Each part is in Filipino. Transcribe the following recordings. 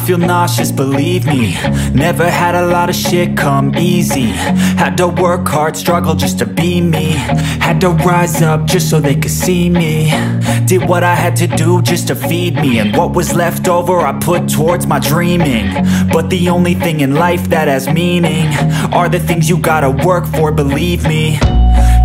feel nauseous, believe me. Never had a lot of shit come easy. Had to work hard, struggle just to be me. Had to rise up just so they could see me. Did what I had to do just to feed me. And what was left over I put towards my dreaming. But the only thing in life that has meaning are the things you gotta work for, believe me.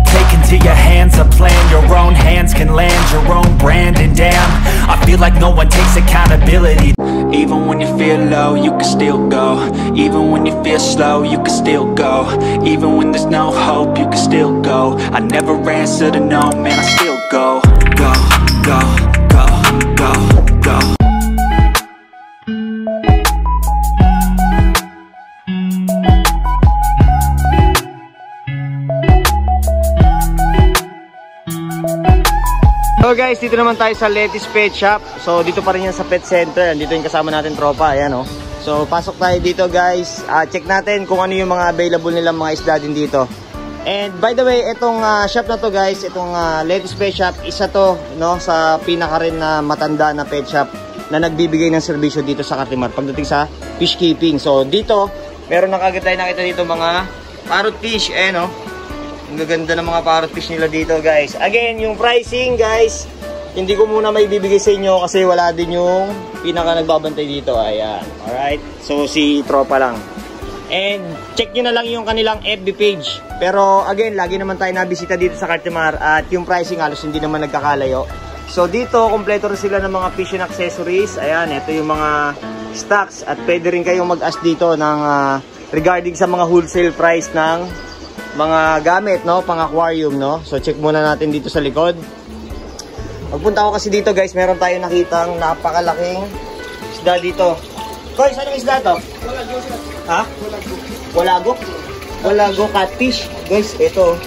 Take into your hands a plan, your own hands can land your own brand. And damn, I feel like no one takes accountability. Even when you feel low, you can still go. Even when you feel slow, you can still go. Even when there's no hope, you can still go. I never answer to no, man, I still go. Go, go, go, go, go. So guys, dito naman tayo sa Letty's Pet Shop. So dito pa rin yan sa pet center. Dito yung kasama natin tropa, ayan oh. So pasok tayo dito guys. Check natin kung ano yung mga available nilang mga isda din dito. And by the way, itong shop na to guys, itong Letty's Pet Shop, isa to no sa pinaka rin na matanda na pet shop na nagbibigay ng serbisyo dito sa Cartimar pagdating sa fish keeping. So dito, meron na kagad tayo nakita dito mga parrot fish, ayan oh. Ang gaganda ng mga parrot fish nila dito guys. Again, yung pricing guys, hindi ko muna may bibigay sa inyo kasi wala din yung pinaka nagbabantay dito. Ayan, alright. So si tropa lang. And check nyo na lang yung kanilang FB page. Pero again, lagi naman tayo nabisita dito sa Cartimar. At yung pricing halos hindi naman nagkakalayo. So dito, kompleto rin sila ng mga fishing accessories. Ayan, ito yung mga stocks. At pwede rin kayong mag-ask dito ng regarding sa mga wholesale price ng mga gamit, no, pang aquarium, no. So check muna natin dito sa likod. Pagpunta ko kasi dito guys, meron tayong nakitang napakalaking isda dito. Koy, saan yung isda to? Walago. Ha? Walago? Walago catfish. Guys, ito.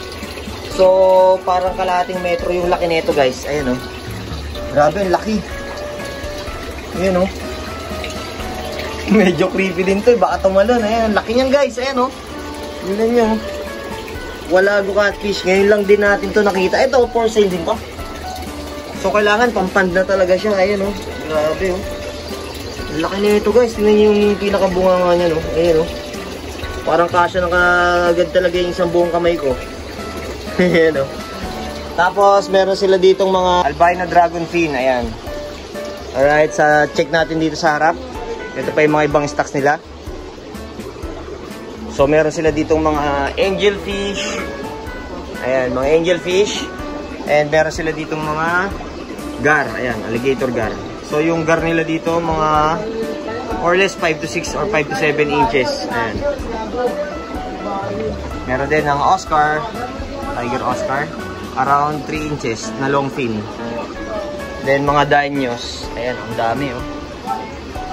So parang kalahating metro yung laki nito guys. Ayan oh. Grabe, ang laki. Ayan oh. Medyo creepy din to, baka tumalon. Ayan, laki niyan guys. Ayan oh. Tingnan nyo. Walago catfish. Ngayon lang din natin to nakita. Ito, for sale din to. So, kailangan pampand na talaga siya. Ayan, oh. Grabe, oh. Laki na ito, guys. Tingnan niyo yung pinakabunga nga niya, no. Ayan, oh. Parang kasya ng kagad talaga yung isang buong kamay ko. Ayan, oh. Tapos, meron sila ditong mga albino dragon fin. Ayan. Alright, check natin dito sa harap. Ito pa yung mga ibang stocks nila. So meron sila ditong mga angelfish. Ayan, mga angelfish. And meron sila ditong mga gar. Ayan, alligator gar. So yung gar nila dito, mga more or less 5 to 6 or 5 to 7 inches. Ayan. Meron din ng Oscar, Tiger Oscar, around 3 inches na long fin. Then mga danyos. Ayan, ang dami oh.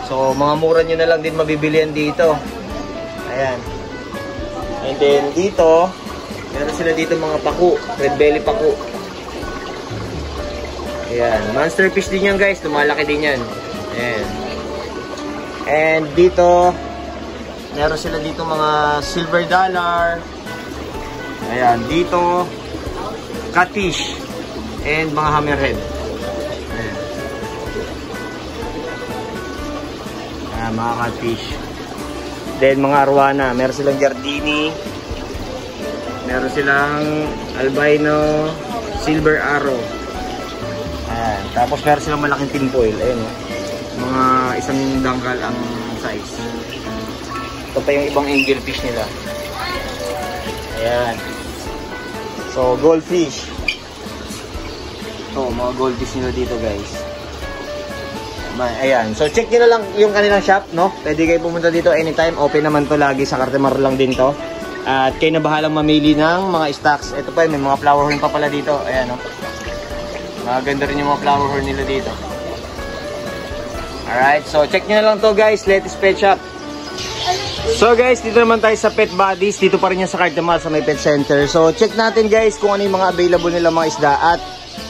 So mga mura nyo na lang din mabibilihan dito. Ayan. And then dito, meron sila dito mga paku, red belly paku. Ayan, monster fish din yan guys, lumalaki din yan. Ayan. And dito, meron sila dito mga silver dollar. Ayan, dito, catfish and mga hammerhead. Ayan. Ayan, mga catfish. Then mga arwana, meron silang giardini, meron silang albino silver arrow. Ayan. Tapos meron silang malaking tinfoil. Ayan o. Mga isang dangkal ang size. Ito pa yung ibang angelfish nila. Ayan. So goldfish. Ito, mga goldfish nila dito guys. Ayan. So check nyo na lang yung kanilang shop, no? Pwede kayo pumunta dito anytime. Open naman to lagi, sa Cartimar lang din to. At kayo na bahalang mamili ng mga stocks. Ito pa, may mga flower horn pa pala dito. Ayan, no? Maganda rin yung mga flower horn nila dito. Alright, so check nyo na lang to guys. Letty's Pet Shop. So guys, dito naman tayo sa Pet Buddies. Dito pa rin yan sa Cartimar sa may pet center. So check natin guys kung ano yung mga available nila mga isda at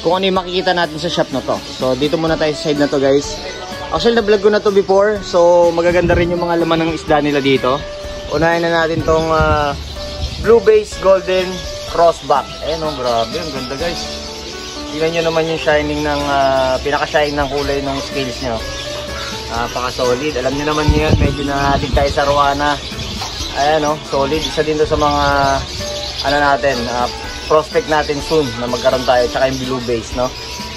kung ano yung makikita natin sa shop na to. So dito muna tayo sa side na to guys. Actually na-vlog ko na to before. So magaganda rin yung mga laman ng isda nila dito. Unahin na natin tong blue base golden crossback. Ayan o, grabe, ang ganda guys. Tingnan nyo naman yung shining ng pinaka-shine ng kulay ng scales nyo. Napaka-solid. Alam niyo naman yan, medyo nahalig tayo sa Arowana. Ayan, no? Solid. Isa din to sa mga ano natin, prospect natin soon na magkaroon tayo. Tsaka yung blue base, no?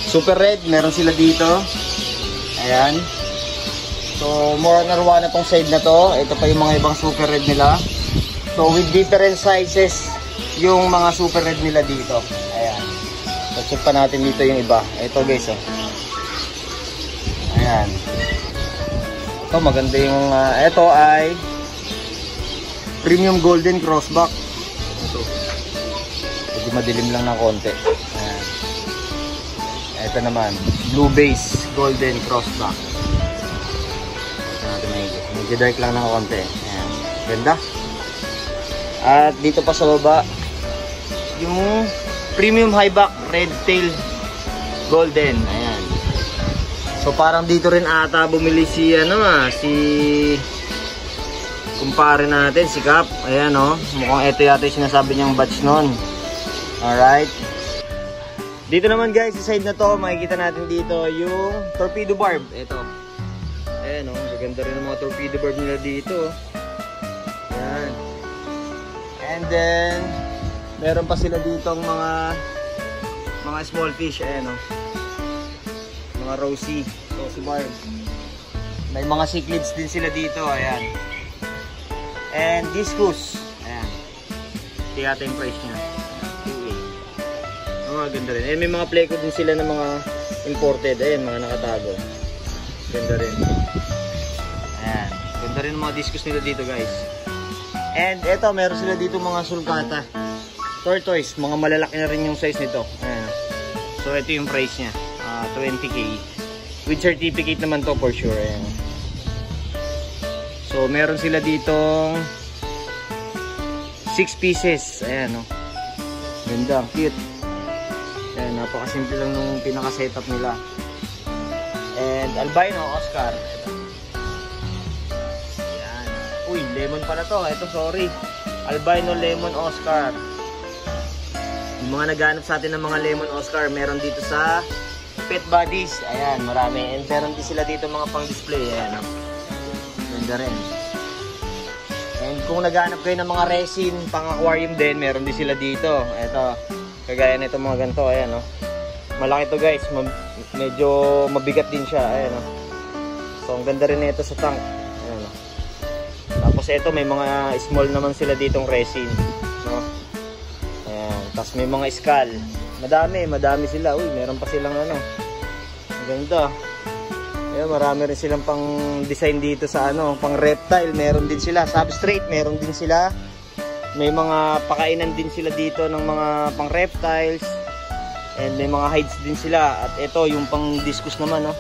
Super red, meron sila dito. Ayan. So, more on Arowana tong side na to. Ito pa yung mga ibang super red nila. So, with different sizes yung mga super red nila dito. Ayan. So, check pa natin dito yung iba. Ito guys, oh. Ayan. Ito, maganda yung, ito ay premium golden crossback. Ito. Medyo madilim lang ng konti. Ayan. Ito naman, blue base golden crossback. Medyo dark lang ng konti. Ayan. Ganda. At dito pa sa baba, yung premium highback red tail golden. Ayan. So parang dito rin ata bumili si si kumpare natin, si Cap. Ayan, oh. Mukhang ito yata yung sinasabi niyang batch nun. Alright. Dito naman guys, sa side na to, makikita natin dito yung torpedo barb. Ito. Ayan, oh. Maganda rin ang mga torpedo barb nila dito. Ayan. And then, meron pa sila ditong mga small fish. Ayan, oh. Mga rosy barb. May mga cichlids din sila dito. Ayan. And discus. Ayan. Ito yata yung price niya. Oh, ganda rin. And may mga pleco din sila ng mga imported. Ayan, mga nakatago. Ganda rin. Ayan. Ganda rin ang mga discus nila dito guys. And eto, meron sila dito mga sulcata. Tortoise. Mga malalaki na rin yung size nito. Ayan. So ito yung price niya. 20K. With certificate naman to for sure. Ayan. So meron sila ditong 6 pieces. Ayan, no. Ganda, cute. Ayan, napakasimple lang nung pinaka-setup nila. And albino Oscar. Ito. Ayan. Uy, lemon pala to. Ito, sorry. Albino lemon Oscar. Yung mga naghanap sa atin ng mga lemon Oscar, meron dito sa Pet Buddies. Ayan, marami. And meron din sila dito mga pang-display. Ayan, no. Ganda rin. And kung naghahanap kayo ng mga resin pang aquarium din, meron din sila dito. Ito, kagaya nito mga ganito. Ayan, no. Malaki to guys. Medyo mabigat din siya. Ayan, no. So ang ganda rin nito sa tank. Ayan, no. Tapos ito, may mga small naman sila ditong resin, no. Ayan. Tapos may mga skull. Madami sila. Uy, meron pa silang ang ganda. Ayan, marami rin silang pang design dito sa pang reptile. Meron din sila substrate, meron din sila. May mga pakainan din sila dito ng mga pang reptiles. And may mga hides din sila. At ito yung pang discus naman, no.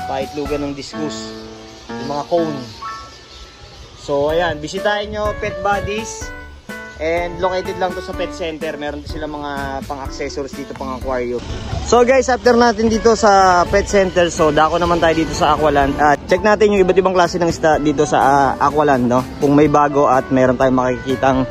Paitlugan ng discus. Yung mga cone. So ayan, bisitahin nyo Pet Buddies. And located lang to sa pet center. Meron din sila mga pang-accessories dito, pang-aquarium. So guys, after natin dito sa pet center, so dako naman tayo dito sa Aqualand. Check natin yung iba't ibang klase ng isda dito sa Aqualand, no? Kung may bago at meron tayong makikitang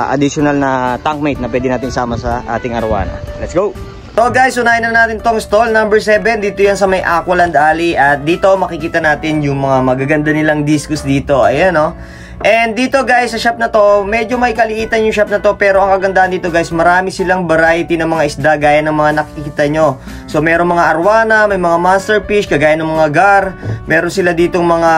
additional na tankmate na pwede natin sama sa ating Arowana. Let's go! So guys, unahin na natin tong stall number 7. Dito yan sa may Aqualand Alley. At dito makikita natin yung mga magaganda nilang discus dito. Ayan, no? And dito guys, sa shop na to, medyo may kaliitan yung shop na to, pero ang kagandahan dito guys, marami silang variety ng mga isda gaya ng mga nakikita nyo. So meron mga Arowana, may mga masterfish kagaya ng mga gar, meron sila ditong mga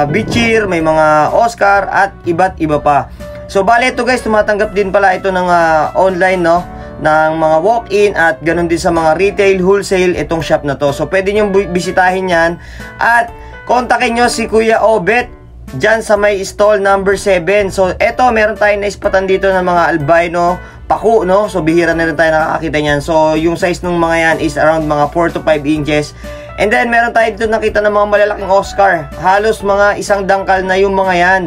bichir, may mga Oscar at iba't iba pa. So bale ito guys, tumatanggap din pala ito ng online, no, ng mga walk-in at ganun din sa mga retail, wholesale itong shop na to. So pwede nyo bisitahin yan at kontakin nyo si Kuya Obet dyan sa may stall number 7. So eto, meron tayong naispatan dito ng mga albino paku, no. So bihira na rin tayo nakakakita niyan. So yung size ng mga yan is around mga 4 to 5 inches. And then meron tayo dito nakita ng mga malalaking Oscar. Halos mga isang dangkal na yung mga yan.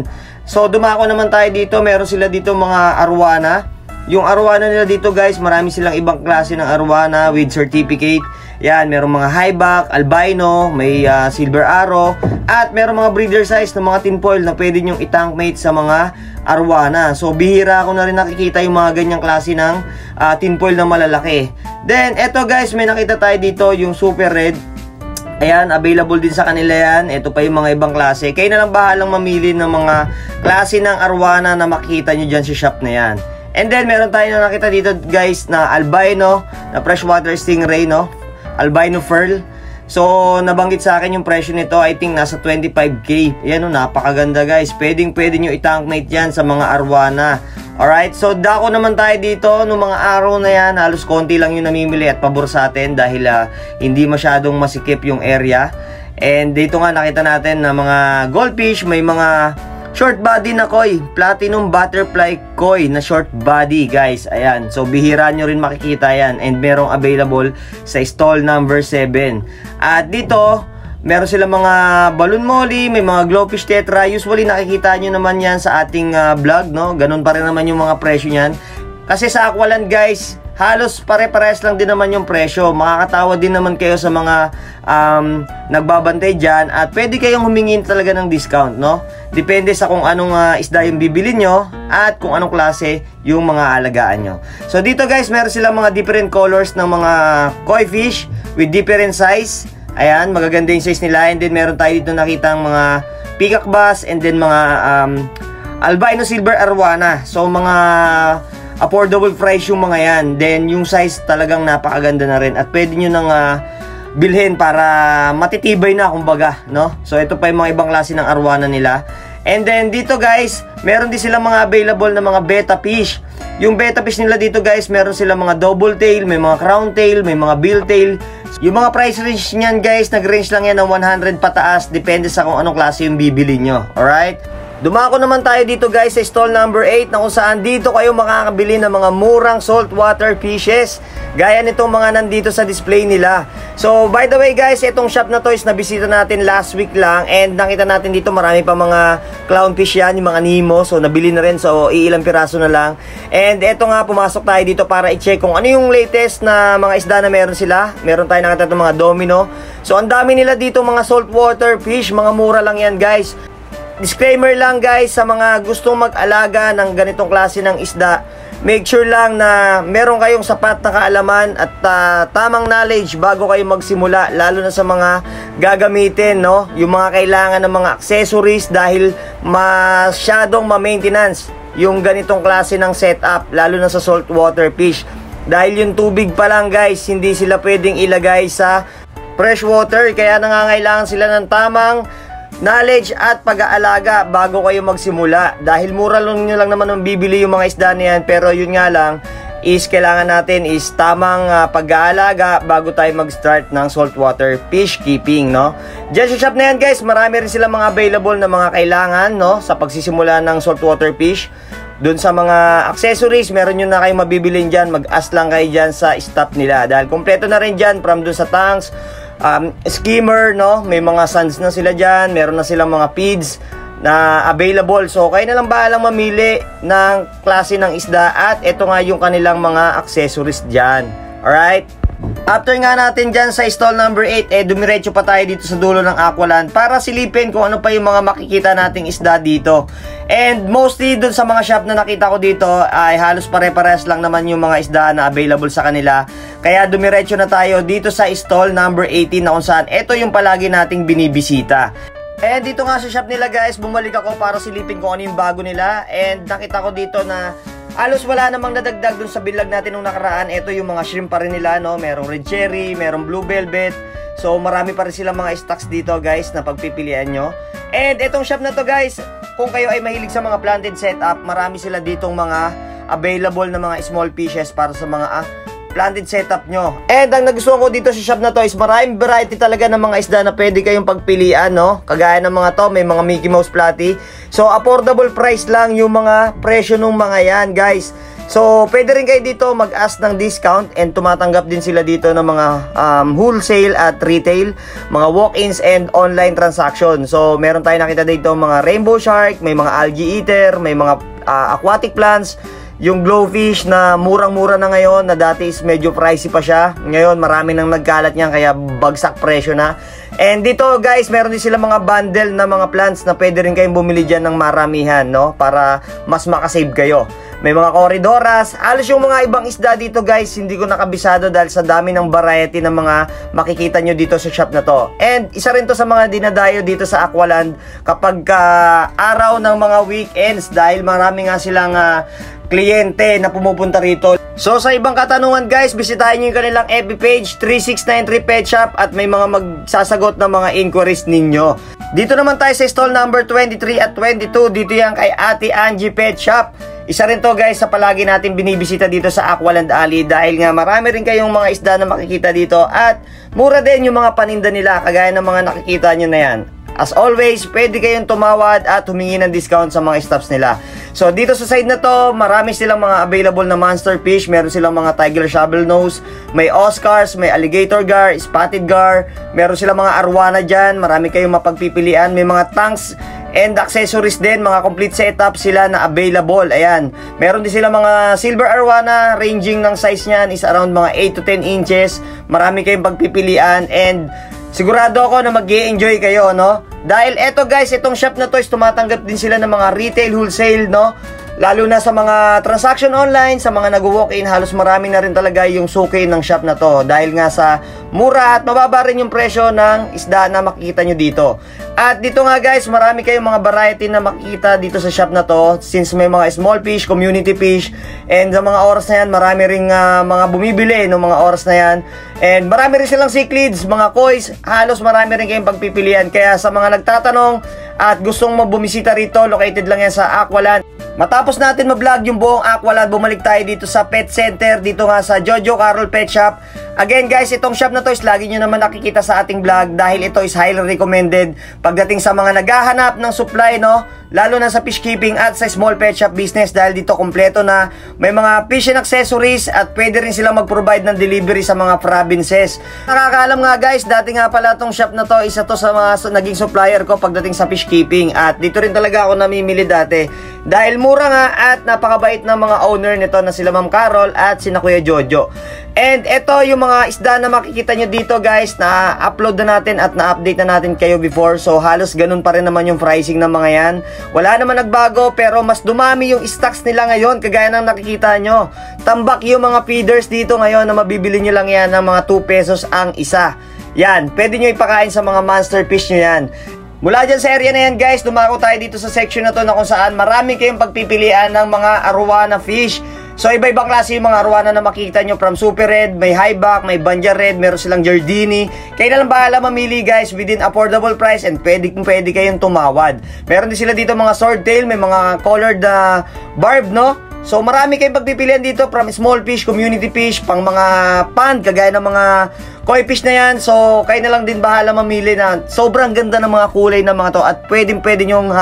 So dumako naman tayo dito, meron sila dito mga Arowana. Yung Arowana nila dito guys, marami silang ibang klase ng Arowana with certificate. Yan, merong mga highback, albino, may silver arrow, at merong mga breeder size ng mga tinfoil na pwede nyong itankmate sa mga Arowana. So bihira ako na rin nakikita yung mga ganyang klase ng tinfoil na malalaki. Then eto guys, may nakita tayo dito yung super red. Ayan, available din sa kanila yan. Ito pa yung mga ibang klase. Kayo na lang bahalang mamili ng mga klase ng arwana na makikita nyo dyan sa shop na yan. And then, meron tayo na nakita dito guys na albino, na freshwater stingray, no? Albino pearl. So, nabanggit sa akin yung presyo nito, I think nasa 25k. Ayan, no, napakaganda guys. Pwede nyo itankmate yan sa mga arwana. Alright, so dako naman tayo dito. Noong mga araw na yan, halos konti lang yung namimili at pabor sa atin dahil hindi masyadong masikip yung area. And dito nga nakita natin na mga goldfish, may mga short body na koi, platinum butterfly koi na short body guys. Ayan, so bihira nyo rin makikita yan and merong available sa stall number 7. At dito meron sila mga balloon molly, may mga glowfish tetra. Usually nakikita nyo naman yan sa ating vlog, no? Ganun pa rin naman yung mga presyo nyan. Kasi sa Aqualand guys, halos pare-pares lang din naman yung presyo. Makakatawa din naman kayo sa mga nagbabantay dyan. At pwede kayong humingin talaga ng discount, no? Depende sa kung anong isda yung bibili nyo at kung anong klase yung mga alagaan nyo. So dito guys, meron sila mga different colors ng mga koi fish with different size. Ayan, magaganda yung size nila. And then meron tayo dito nakitang mga peacock bass and then mga albino silver arwana. So mga affordable price yung mga yan. Then yung size talagang napakaganda na rin. At pwede nyo nang bilhin para matitibay na kumbaga, no? So ito pa yung mga ibang klase ng arwana nila. And then dito guys, meron din silang mga available na mga betta fish. Yung betta fish nila dito guys, meron silang mga double tail, may mga crown tail, may mga bill tail. Yung mga price range niyan guys, nag-range lang yan ng 100 pataas. Depende sa kung anong klase yung bibili nyo. Alright? Dumako naman tayo dito guys sa stall number 8 na kung saan dito kayo makakabili ng mga murang saltwater fishes. Gaya nitong mga nandito sa display nila. So by the way guys, itong shop na to is nabisita natin last week lang. And nakita natin dito marami pa mga clownfish yan, yung mga Nemo. So nabili na rin, so iilang piraso na lang. And eto nga, pumasok tayo dito para i-check kung ano yung latest na mga isda na meron sila. Meron tayo nakita ng mga domino. So ang dami nila dito mga saltwater fish, mga mura lang yan guys. Disclaimer lang guys, sa mga gustong mag-alaga ng ganitong klase ng isda, make sure lang na meron kayong sapat na kaalaman at tamang knowledge bago kayo magsimula, lalo na sa mga gagamitin, no? Yung mga kailangan ng mga accessories dahil masyadong ma-maintenance yung ganitong klase ng setup, lalo na sa saltwater fish. Dahil yung tubig pa lang guys, hindi sila pwedeng ilagay sa freshwater, kaya nangangailangan sila ng tamang knowledge at pag-aalaga bago kayo magsimula. Dahil mura lang nyo lang naman ang bibili yung mga isda na yan, pero yun nga lang is kailangan natin is tamang pag-aalaga bago tayo mag-start ng saltwater fish keeping, no? Diyan sa shop na yan guys, marami rin sila mga available na mga kailangan, no, sa pagsisimula ng saltwater fish. Doon sa mga accessories, meron nyo na kayo mabibilin dyan. Mag-ask lang kayo dyan sa stop nila dahil kompleto na rin dyan, from doon sa tanks, skimmer, no? May mga sands na sila dyan, meron na silang mga feeds na available. So kayo na lang bahalang mamili ng klase ng isda at ito nga yung kanilang mga accessories dyan. Alright? After nga natin dyan sa stall number 8, dumiretso pa tayo dito sa dulo ng Aqualand para silipin kung ano pa yung mga makikita nating isda dito. And mostly dun sa mga shop na nakita ko dito ay halos pare-pares lang naman yung mga isda na available sa kanila. Kaya dumiretso na tayo dito sa stall number 18 na kung saan ito yung palagi nating binibisita. And dito nga sa shop nila guys, bumalik ako para silipin kung ano yung bago nila. And nakita ko dito na halos wala namang nadagdag dun sa bilag natin nung nakaraan. Ito yung mga shrimp pa rin nila, no? Merong red cherry, merong blue velvet. So marami pa rin silang mga stocks dito guys na pagpipilian nyo. And itong shop na to guys, kung kayo ay mahilig sa mga planted setup, marami sila ditong mga available na mga small fishes para sa mga planted setup nyo. And ang nagustuhan ko dito sa shop na to is maraming variety talaga ng mga isda na pwede kayong pagpilian, no? Kagaya ng mga to, may mga Mickey Mouse platy. So affordable price lang yung mga presyo ng mga yan guys. So pwede rin kayo dito mag-ask ng discount and tumatanggap din sila dito ng mga wholesale at retail, mga walk-ins and online transaction. So meron tayo nakita dito mga rainbow shark, may mga algae eater, may mga aquatic plants. Yung glowfish na murang-mura na ngayon, na dati is medyo pricey pa siya. Ngayon, marami nang nagkalat niyan, kaya bagsak presyo na. And dito guys, meron din sila mga bundle na mga plants na pwede rin kayong bumili dyan ng maramihan, no? Para mas makasave kayo. may mga koridoras. Halos yung mga ibang isda dito guys, hindi ko nakabisado dahil sa dami ng variety ng mga makikita nyo dito sa shop na to. And isa rin to sa mga dinadayo dito sa Aqualand kapag araw ng mga weekends dahil marami nga silang kliyente na pumupunta rito. So sa ibang katanungan guys, bisitahin nyo yung kanilang FB page 3693 Pet Shop at may mga magsasagot ng mga inquiries ninyo. Dito naman tayo sa stall number 23 at 22. Dito yan kay Ate Angie Pet Shop. Isa rin to guys sa palagi natin binibisita dito sa Aqualand Alley dahil nga marami rin kayong mga isda na makikita dito at mura din yung mga paninda nila kagaya ng mga nakikita nyo na yan. As always, pwede kayong tumawad at humingi ng discount sa mga staffs nila. So dito sa side na to, marami silang mga available na monster fish. Meron silang mga tiger shovel nose, may Oscars, may alligator gar, spotted gar. Meron silang mga arwana dyan, marami kayong mapagpipilian. May mga tanks and accessories din, mga complete setup sila na available. Ayan, meron din sila mga silver arwana, ranging ng size niyan is around mga 8 to 10 inches. Marami kayong pagpipilian and sigurado ako na mag-i-enjoy kayo, no? Dahil eto guys, itong shop na to is tumatanggap din sila ng mga retail wholesale, no? Lalo na sa mga transaction online, sa mga nag-walk-in, halos marami na rin talaga yung suki ng shop na to. Dahil nga sa mura at mababa rin yung presyo ng isda na makikita nyo dito. At dito nga guys, marami kayong mga variety na makikita dito sa shop na to. Since may mga small fish, community fish, and sa mga oras na yan, marami rin mga bumibili ng mga oras na yan. And marami rin silang cichlids, mga kois, halos marami rin kayong pagpipilian. Kaya sa mga nagtatanong at gustong bumisita rito, located lang yan sa Aqualand. Matapos natin ma-vlog yung buong Aqualand, bumalik tayo dito sa pet center, dito nga sa Jojo Carol Pet Shop. Again guys, itong shop na to is lagi nyo naman nakikita sa ating vlog dahil ito is highly recommended pagdating sa mga naghahanap ng supply, no? Lalo na sa fish keeping at sa small pet shop business dahil dito kompleto na may mga fishing accessories at pwede rin silang mag-provide ng delivery sa mga provinces. Nakakaalam nga guys, dati nga pala itong shop na to, isa to sa mga naging supplier ko pagdating sa fish keeping at dito rin talaga ako namimili dati dahil mura nga at napakabait ng mga owner nito na sila Ma'am Carol at sina Kuya Jojo. And ito yung mga isda na makikita nyo dito guys, na upload na natin at na-update na natin kayo before. So halos ganun pa rin naman yung pricing ng mga yan. Wala naman nagbago pero mas dumami yung stocks nila ngayon kagaya ng nakikita nyo. Tambak yung mga feeders dito ngayon na mabibili nyo lang yan ng mga 2 pesos ang isa. Yan, pwede nyo ipakain sa mga monster fish nyo yan. Mula dyan sa area na yan guys, dumako tayo dito sa section na to na kung saan marami kayong pagpipilian ng mga arwana fish. So iba-ibang klase yung mga arwana na makikita nyo, from super red, may highback, may banja red, meron silang Giardini. Kayo na lang bahala mamili guys within affordable price and pwede kayong tumawad. Meron din sila dito mga swordtail, may mga colored barb, no? So marami kayong pagpipilian dito from small fish, community fish, pang mga pond, kagaya ng mga koi fish na yan. So kayo na lang din bahala mamili na sobrang ganda ng mga kulay ng mga to at pwede nyong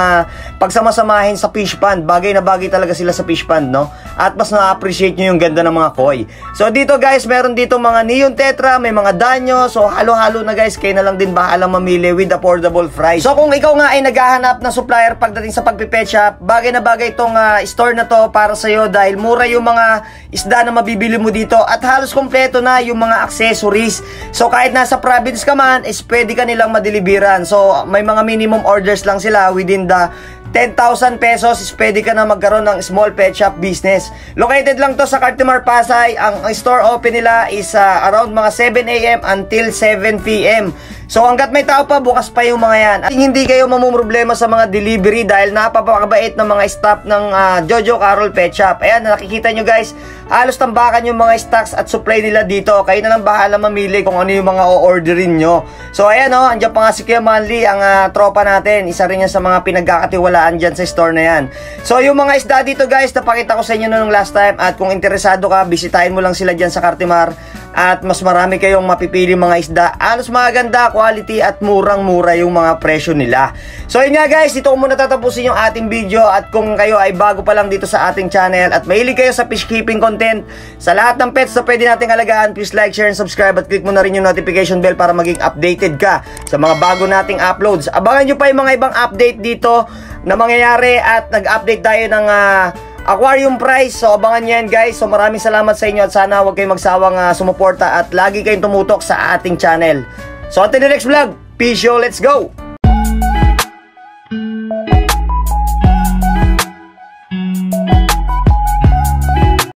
pagsamasamahin sa fish pond. Bagay na bagay talaga sila sa fish pond, no? At mas na-appreciate nyo yung ganda ng mga koi. So dito guys, meron dito mga neon tetra, may mga danyo. So halo-halo na guys, kayo na lang din bahala mamili with affordable price. So kung ikaw nga ay naghahanap ng supplier pagdating sa pagpipet shop, bagay na bagay itong store na to para sa'yo dahil mura yung mga isda na mabibili mo dito at halos kompleto na yung mga accessories. So kahit nasa province ka man, is pwede ka nilang madeliveran. So may mga minimum orders lang sila within the 10,000 pesos is pwede ka na magkaroon ng small pet shop business. Located lang to sa Cartimar, Pasay. Ang store open nila is around mga 7 AM until 7 PM. So hanggat may tao pa, bukas pa yung mga yan. At hindi kayo mamumroblema sa mga delivery dahil napapakabait ng mga staff ng Jojo Carol Pet Shop. Ayan, nakikita nyo guys, halos tambakan yung mga stocks at supply nila dito. Kayo na lang bahala mamili kung ano yung mga o-orderin nyo. So ayan o, andyan pa nga si Kuya Manly, ang tropa natin. Isa rin yan sa mga pinagkakatiwalaan dyan sa store na yan. So yung mga isda dito guys, napakita ko sa inyo nung last time. At kung interesado ka, bisitahin mo lang sila dyan sa Cartimar. At mas marami kayong mapipili mga isda. Halos maganda, quality at murang-mura yung mga presyo nila. So yun nga guys, dito ko muna tatapusin yung ating video. At kung kayo ay bago pa lang dito sa ating channel at mahilig kayo sa fish keeping content, sa lahat ng pets na pwede nating alagaan, please like, share, and subscribe at click mo na rin yung notification bell para maging updated ka sa mga bago nating uploads. Abangan nyo pa yung mga ibang update dito na mangyayari at nag-update tayo ng aquarium price. So abangan nyo yan guys. So maraming salamat sa inyo at sana huwag kayong magsawang sumuporta at lagi kayong tumutok sa ating channel. So until the next vlog, peace yo, let's go!